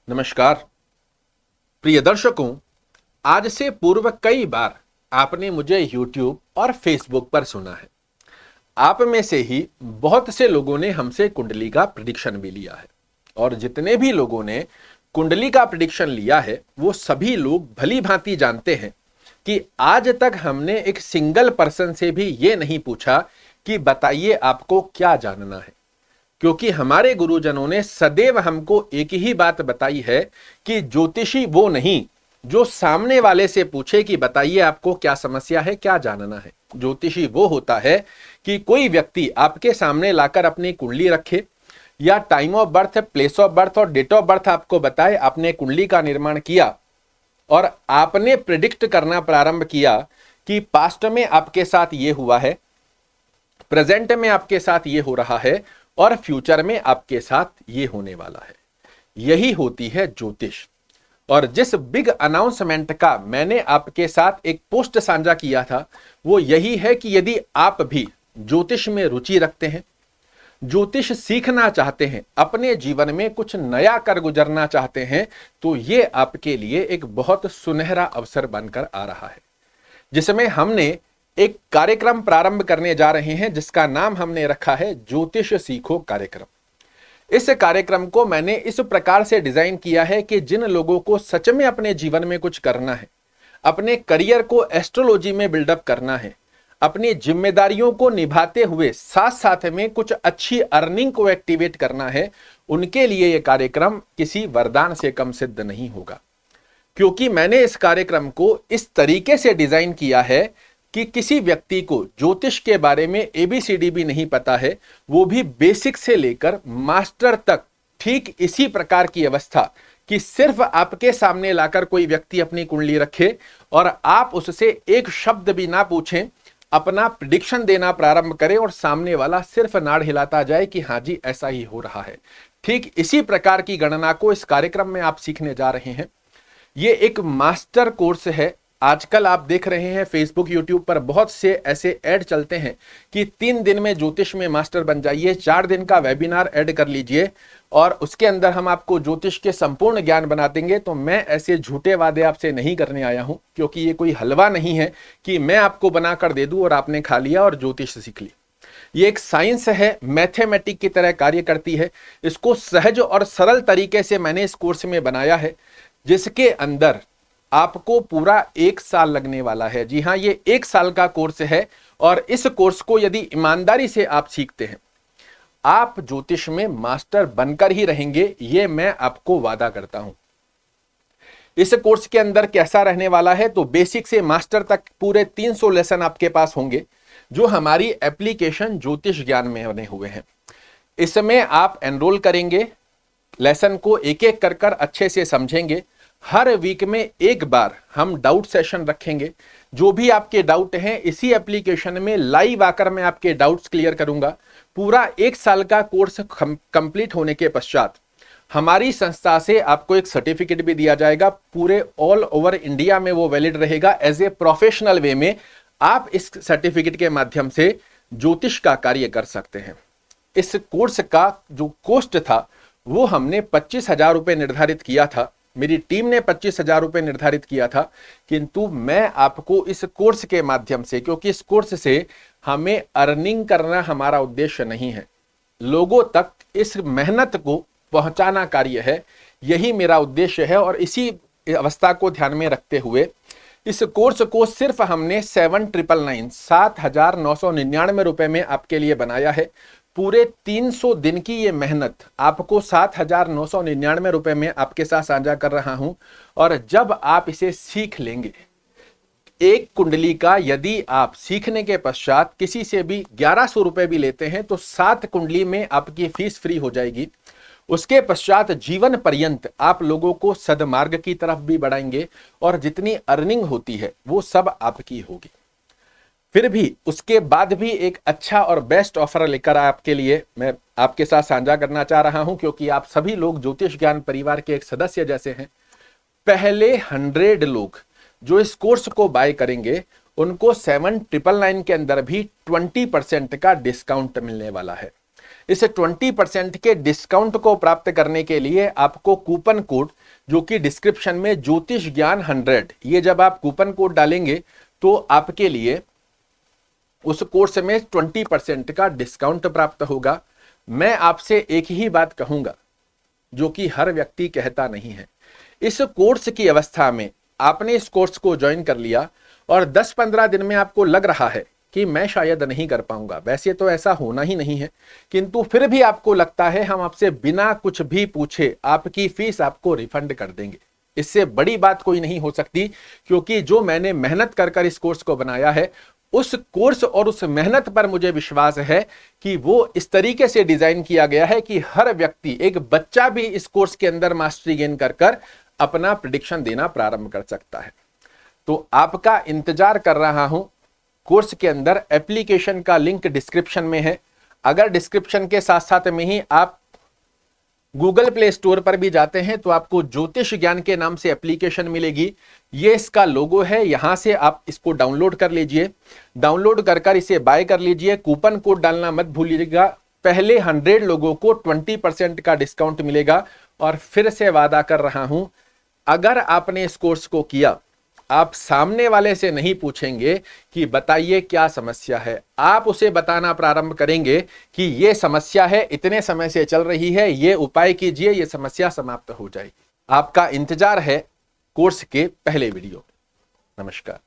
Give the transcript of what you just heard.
नमस्कार प्रिय दर्शकों, आज से पूर्व कई बार आपने मुझे YouTube और Facebook पर सुना है। आप में से ही बहुत से लोगों ने हमसे कुंडली का प्रेडिक्शन भी लिया है और जितने भी लोगों ने कुंडली का प्रेडिक्शन लिया है वो सभी लोग भली भांति जानते हैं कि आज तक हमने एक सिंगल पर्सन से भी ये नहीं पूछा कि बताइए आपको क्या जानना है, क्योंकि हमारे गुरुजनों ने सदैव हमको एक ही बात बताई है कि ज्योतिषी वो नहीं जो सामने वाले से पूछे कि बताइए आपको क्या समस्या है, क्या जानना है। ज्योतिषी वो होता है कि कोई व्यक्ति आपके सामने लाकर अपनी कुंडली रखे या time of birth, place of birth और डेट ऑफ बर्थ आपको बताए। आपने कुंडली का निर्माण किया और आपने प्रिडिक्ट करना प्रारंभ किया कि पास्ट में आपके साथ ये हुआ है, प्रेजेंट में आपके साथ ये हो रहा है और फ्यूचर में आपके साथ ये होने वाला है। यही होती है ज्योतिष। और जिस बिग अनाउंसमेंट का मैंने आपके साथ एक पोस्ट साझा किया था वो यही है कि यदि आप भी ज्योतिष में रुचि रखते हैं, ज्योतिष सीखना चाहते हैं, अपने जीवन में कुछ नया कर गुजरना चाहते हैं, तो ये आपके लिए एक बहुत सुनहरा अवसर बनकर आ रहा है, जिसमें हमने एक कार्यक्रम प्रारंभ करने जा रहे हैं जिसका नाम हमने रखा है ज्योतिष सीखो कार्यक्रम। इस कार्यक्रम को मैंने इस प्रकार से डिजाइन किया है कि जिन लोगों को सच में अपने जीवन में कुछ करना है, अपने करियर को एस्ट्रोलॉजी में बिल्डअप करना है, अपनी जिम्मेदारियों को निभाते हुए साथ साथ में कुछ अच्छी अर्निंग को एक्टिवेट करना है, उनके लिए यह कार्यक्रम किसी वरदान से कम सिद्ध नहीं होगा। क्योंकि मैंने इस कार्यक्रम को इस तरीके से डिजाइन किया है कि किसी व्यक्ति को ज्योतिष के बारे में ABCD भी नहीं पता है, वो भी बेसिक से लेकर मास्टर तक ठीक इसी प्रकार की अवस्था कि सिर्फ आपके सामने लाकर कोई व्यक्ति अपनी कुंडली रखे और आप उससे एक शब्द भी ना पूछें, अपना प्रेडिक्शन देना प्रारंभ करें और सामने वाला सिर्फ नाड़ हिलाता जाए कि हाँ जी ऐसा ही हो रहा है। ठीक इसी प्रकार की गणना को इस कार्यक्रम में आप सीखने जा रहे हैं। ये एक मास्टर कोर्स है। आजकल आप देख रहे हैं फेसबुक, यूट्यूब पर बहुत से ऐसे ऐड चलते हैं कि 3 दिन में ज्योतिष में मास्टर बन जाइए, 4 दिन का वेबिनार ऐड कर लीजिए और उसके अंदर हम आपको ज्योतिष के संपूर्ण ज्ञान बना देंगे। तो मैं ऐसे झूठे वादे आपसे नहीं करने आया हूं, क्योंकि ये कोई हलवा नहीं है कि मैं आपको बनाकर दे दूं और आपने खा लिया और ज्योतिष सीख ली। ये एक साइंस है, मैथमेटिक की तरह कार्य करती है। इसको सहज और सरल तरीके से मैंने इस कोर्स में बनाया है, जिसके अंदर आपको पूरा 1 साल लगने वाला है। जी हां, ये 1 साल का कोर्स है और इस कोर्स को यदि ईमानदारी से आप सीखते हैं, आप ज्योतिष में मास्टर बनकर ही रहेंगे, ये मैं आपको वादा करता हूं। इस कोर्स के अंदर कैसा रहने वाला है, तो बेसिक से मास्टर तक पूरे 300 लेसन आपके पास होंगे जो हमारी एप्लीकेशन ज्योतिष ज्ञान में बने हुए हैं। इसमें आप एनरोल करेंगे, लेसन को एक एक कर कर अच्छे से समझेंगे। हर वीक में एक बार हम डाउट सेशन रखेंगे। जो भी आपके डाउट हैं इसी एप्लीकेशन में लाइव आकर मैं आपके डाउट्स क्लियर करूंगा। पूरा 1 साल का कोर्स कंप्लीट होने के पश्चात हमारी संस्था से आपको एक सर्टिफिकेट भी दिया जाएगा। पूरे ऑल ओवर इंडिया में वो वैलिड रहेगा। एज ए प्रोफेशनल वे में आप इस सर्टिफिकेट के माध्यम से ज्योतिष का कार्य कर सकते हैं। इस कोर्स का जो कॉस्ट था वो हमने 25,000 रुपये निर्धारित किया था। मेरी टीम ने 25,000 रुपये निर्धारित किया था, किंतु मैं आपको इस कोर्स के माध्यम से, क्योंकि इस कोर्स से हमें अर्निंग करना हमारा उद्देश्य नहीं है, लोगों तक इस मेहनत को पहुंचाना कार्य है, यही मेरा उद्देश्य है। और इसी अवस्था को ध्यान में रखते हुए इस कोर्स को सिर्फ हमने 7,999 रुपए में आपके लिए बनाया है। पूरे 300 दिन की ये मेहनत आपको 7,999 रुपए में आपके साथ साझा कर रहा हूं। और जब आप इसे सीख लेंगे, एक कुंडली का यदि आप सीखने के पश्चात किसी से भी 1100 रुपए भी लेते हैं तो 7 कुंडली में आपकी फीस फ्री हो जाएगी। उसके पश्चात जीवन पर्यंत आप लोगों को सदमार्ग की तरफ भी बढ़ाएंगे और जितनी अर्निंग होती है वो सब आपकी होगी। फिर भी उसके बाद भी एक अच्छा और बेस्ट ऑफर लेकर आपके लिए मैं आपके साथ साझा करना चाह रहा हूं, क्योंकि आप सभी लोग ज्योतिष ज्ञान परिवार के एक सदस्य जैसे हैं। पहले 100 लोग जो इस कोर्स को बाय करेंगे उनको 7,999 के अंदर भी 20% का डिस्काउंट मिलने वाला है। इस 20% के डिस्काउंट को प्राप्त करने के लिए आपको कूपन कोड, जो कि डिस्क्रिप्शन में ज्योतिष ज्ञान 100, ये जब आप कूपन कोड डालेंगे तो आपके लिए उस कोर्स में 20% का डिस्काउंट प्राप्त होगा। मैं आपसे एक ही बात कहूंगा जो कि हर व्यक्ति कहता नहीं है। इस कोर्स की अवस्था में आपने इस कोर्स को ज्वाइन कर लिया और 10-15 दिन में आपको लग रहा है कि मैं शायद नहीं कर पाऊंगा, वैसे तो ऐसा होना ही नहीं है, किंतु फिर भी आपको लगता है हम आपसे बिना कुछ भी पूछे आपकी फीस आपको रिफंड कर देंगे। इससे बड़ी बात कोई नहीं हो सकती, क्योंकि जो मैंने मेहनत कर इस कोर्स को बनाया है, उस कोर्स और उस मेहनत पर मुझे विश्वास है कि वो इस तरीके से डिजाइन किया गया है कि हर व्यक्ति, एक बच्चा भी इस कोर्स के अंदर मास्टरी गेन कर अपना प्रेडिक्शन देना प्रारंभ कर सकता है। तो आपका इंतजार कर रहा हूं। कोर्स के अंदर एप्लीकेशन का लिंक डिस्क्रिप्शन में है। अगर डिस्क्रिप्शन के साथ साथ में ही आप गूगल प्ले स्टोर पर भी जाते हैं तो आपको ज्योतिष ज्ञान के नाम से एप्लीकेशन मिलेगी। ये इसका लोगो है, यहां से आप इसको डाउनलोड कर लीजिए। डाउनलोड कर इसे बाय कर लीजिए। कूपन कोड डालना मत भूलिएगा। पहले 100 लोगों को 20% का डिस्काउंट मिलेगा। और फिर से वादा कर रहा हूं, अगर आपने इस कोर्स को किया, आप सामने वाले से नहीं पूछेंगे कि बताइए क्या समस्या है, आप उसे बताना प्रारंभ करेंगे कि ये समस्या है, इतने समय से चल रही है, ये उपाय कीजिए, ये समस्या समाप्त हो जाएगी। आपका इंतजार है कोर्स के पहले वीडियो में। नमस्कार।